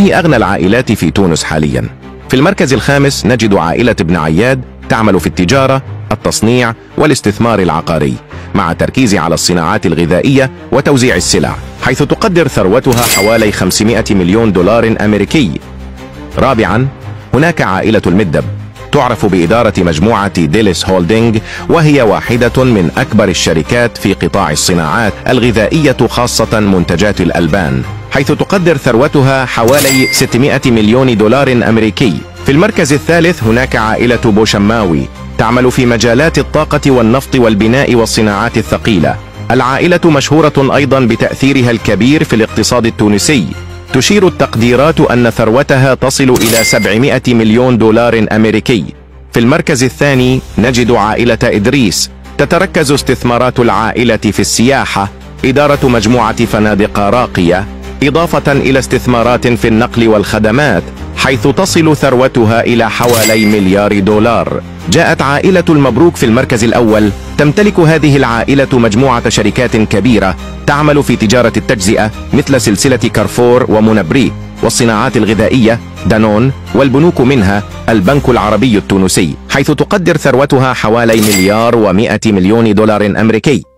هي أغنى العائلات في تونس حاليا. في المركز الخامس نجد عائلة ابن عياد، تعمل في التجارة، التصنيع والاستثمار العقاري، مع تركيز على الصناعات الغذائية وتوزيع السلع، حيث تقدر ثروتها حوالي 500 مليون دولار أمريكي. رابعا، هناك عائلة المدب، تعرف بإدارة مجموعة ديليس هولدينج، وهي واحدة من أكبر الشركات في قطاع الصناعات الغذائية خاصة منتجات الألبان، حيث تقدر ثروتها حوالي 600 مليون دولار أمريكي. في المركز الثالث هناك عائلة بوشماوي، تعمل في مجالات الطاقة والنفط والبناء والصناعات الثقيلة. العائلة مشهورة أيضا بتأثيرها الكبير في الاقتصاد التونسي، تشير التقديرات أن ثروتها تصل إلى 700 مليون دولار أمريكي. في المركز الثاني نجد عائلة إدريس، تتركز استثمارات العائلة في السياحة، إدارة مجموعة فنادق راقية، إضافة إلى استثمارات في النقل والخدمات، حيث تصل ثروتها إلى حوالي مليار دولار. جاءت عائلة المبروك في المركز الأول، تمتلك هذه العائلة مجموعة شركات كبيرة تعمل في تجارة التجزئة مثل سلسلة كارفور ومونابري، والصناعات الغذائية دانون، والبنوك منها البنك العربي التونسي، حيث تقدر ثروتها حوالي مليار و100 مليون دولار أمريكي.